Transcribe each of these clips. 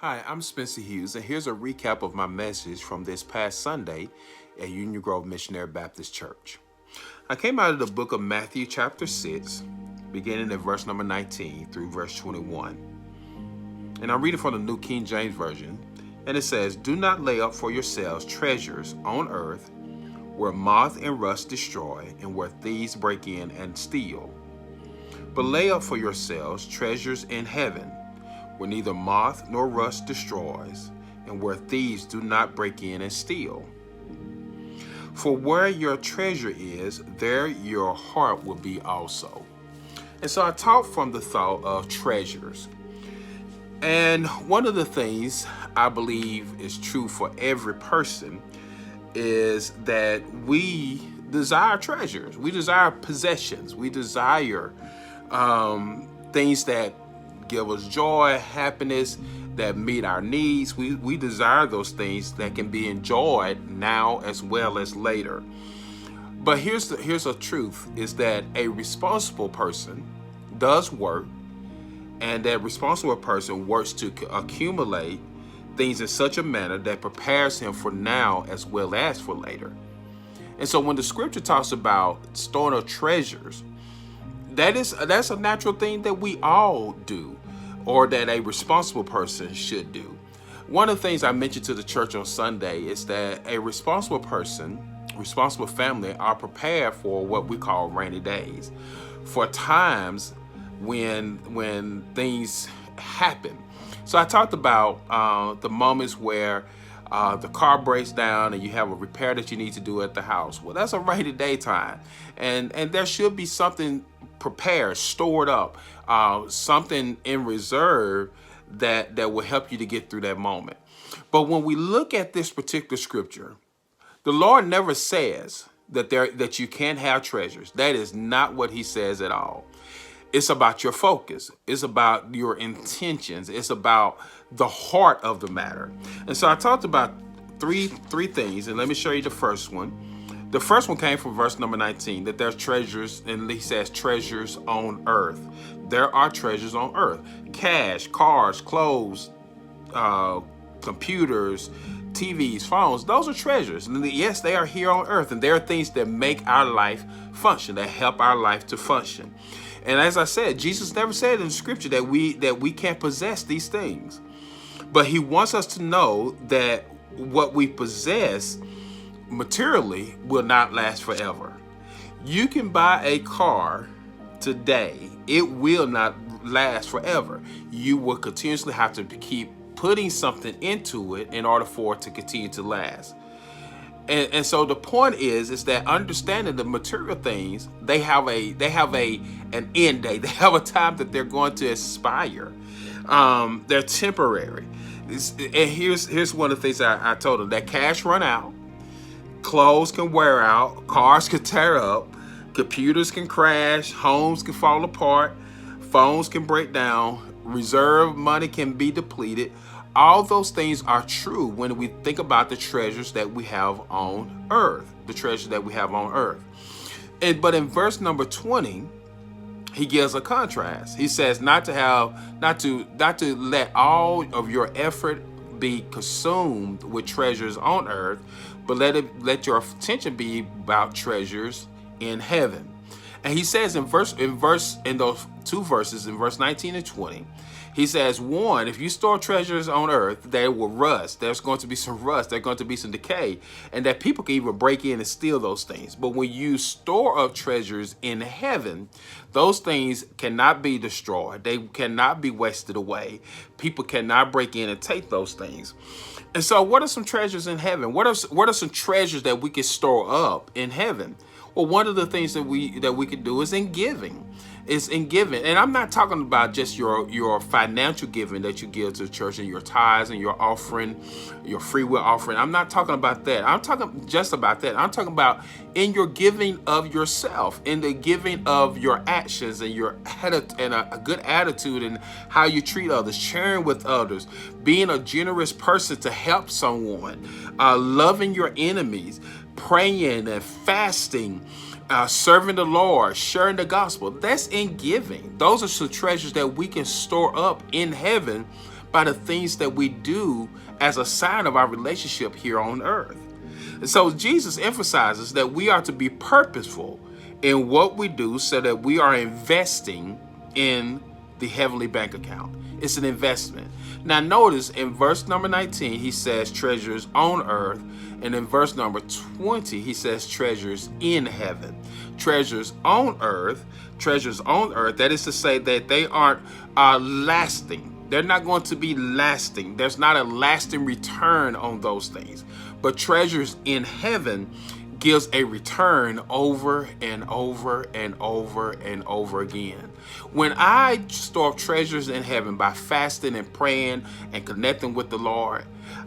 Hi, I'm Spencer Hughes, and here's a recap of my message from this past Sunday at Union Grove Missionary Baptist Church. I came out of the book of Matthew, chapter 6, beginning at verse number 19 through verse 21. And I'm reading from the New King James Version, and it says, "Do not lay up for yourselves treasures on earth, where moth and rust destroy, and where thieves break in and steal. But lay up for yourselves treasures in heaven, where neither moth nor rust destroys, and where thieves do not break in and steal. For where your treasure is, there your heart will be also." And so I taught from the thought of treasures. And one of the things I believe is true for every person is that we desire treasures. We desire possessions. We desire things that give us joy, happiness, that meet our needs. We desire those things that can be enjoyed now as well as later. But here's a truth, is that a responsible person does work, and that responsible person works to accumulate things in such a manner that prepares him for now as well as for later. And so when the scripture talks about storing up treasures, that's a natural thing that we all do, or that a responsible person should do. One of the things I mentioned to the church on Sunday is that a responsible person, responsible family, are prepared for what we call rainy days, for times when things happen. So I talked about the moments where the car breaks down and you have a repair that you need to do at the house. Well, that's a rainy day time, and there should be something prepared, stored up, something in reserve that will help you to get through that moment. But when we look at this particular scripture, the Lord never says that you can't have treasures. That is not what He says at all. It's about your focus. It's about your intentions. It's about the heart of the matter. And so I talked about three things, and let me show you the first one. The first one came from verse number 19, that there's treasures, and He says treasures on earth. There are treasures on earth. Cash, cars, clothes, computers, TVs, phones, those are treasures. And yes, they are here on earth, and they are things that make our life function, that help our life to function. And as I said, Jesus never said in the scripture that we can't possess these things. But He wants us to know that what we possess materially will not last forever. You can buy a car today. It will not last forever. You will continuously have to keep putting something into it in order for it to continue to last. And so the point is that understanding the material things, they have an end date. They have a time that they're going to expire. They're temporary. And here's one of the things I told them: that cash run out, clothes can wear out, cars can tear up, computers can crash, homes can fall apart, phones can break down, reserve money can be depleted. All those things are true when we think about the treasures that we have on earth, the treasures that we have on earth. But in verse number 20, He gives a contrast. He says not to let all of your effort be consumed with treasures on earth, but let your attention be about treasures in heaven. And He says in those two verses, in verse 19 and 20, He says, one, if you store treasures on earth, they will rust. There's going to be some rust. There's going to be some decay, and that people can even break in and steal those things. But when you store up treasures in heaven, those things cannot be destroyed. They cannot be wasted away. People cannot break in and take those things. And so what are some treasures in heaven? What are some treasures that we can store up in heaven? Well, one of the things that we can do is in giving. It's in giving. And I'm not talking about just your financial giving that you give to the church, and your tithes and your offering, your free will offering. I'm not talking about that. I'm talking just about that. I'm talking about in your giving of yourself, in the giving of your actions and a good attitude, and how you treat others, sharing with others, being a generous person to help someone, loving your enemies, praying and fasting, serving the Lord, sharing the gospel. That's in giving. Those are some treasures that we can store up in heaven by the things that we do as a sign of our relationship here on earth. And so Jesus emphasizes that we are to be purposeful in what we do so that we are investing in the heavenly bank account. It's an investment. Now notice in verse number 19, he says treasures on earth. And in verse number 20, he says treasures in heaven. Treasures on earth, that is to say that they aren't lasting. They're not going to be lasting. There's not a lasting return on those things. But treasures in heaven gives a return over and over and over and over again. When I store up treasures in heaven by fasting and praying and connecting with the Lord,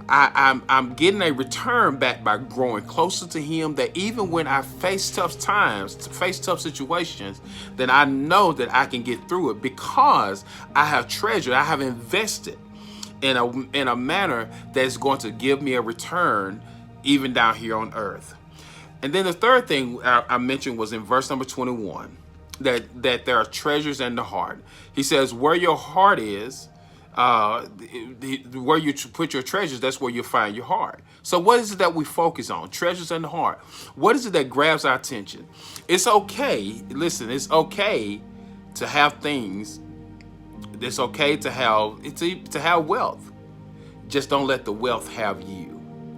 I'm getting a return back by growing closer to Him, that even when I face tough times, face tough situations, then I know that I can get through it because I have treasured, I have invested in a manner that's going to give me a return even down here on earth. And then the third thing I mentioned was in verse number 21, that there are treasures in the heart. He says, where your heart is, where you put your treasures, that's where you'll find your heart. So what is it that we focus on? Treasures in the heart. What is it that grabs our attention? It's okay, listen, it's okay to have things. It's okay to have wealth. Just don't let the wealth have you.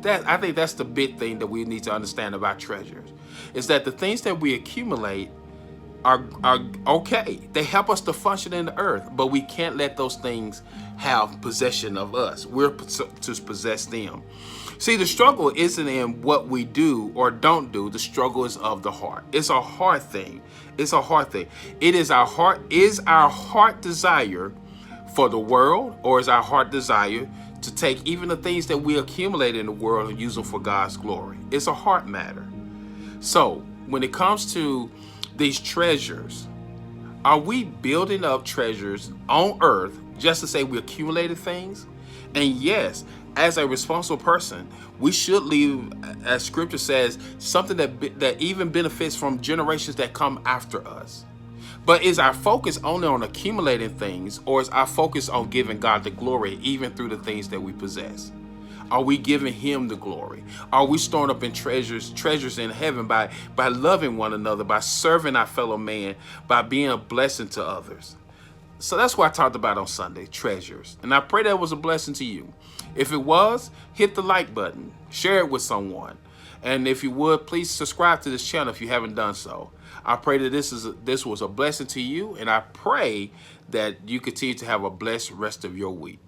I think that's the big thing that we need to understand about treasures, is that the things that we accumulate are okay. They help us to function in the earth, but we can't let those things have possession of us. We're to possess them. See, the struggle isn't in what we do or don't do. The struggle is of the heart. It's a heart thing. It's a heart thing. It is our heart. Is our heart desire for the world, or is our heart desire to take even the things that we accumulate in the world and use them for God's glory? It's a heart matter. So when it comes to these treasures, are we building up treasures on earth just to say we accumulated things? And yes, as a responsible person, we should leave, as scripture says, something that even benefits from generations that come after us. But is our focus only on accumulating things, or is our focus on giving God the glory even through the things that we possess? Are we giving Him the glory? Are we storing up in treasures in heaven by loving one another, by serving our fellow man, by being a blessing to others? So that's what I talked about on Sunday, treasures. And I pray that was a blessing to you. If it was, hit the like button, share it with someone. And if you would, please subscribe to this channel if you haven't done so. I pray that this was a blessing to you, and I pray that you continue to have a blessed rest of your week.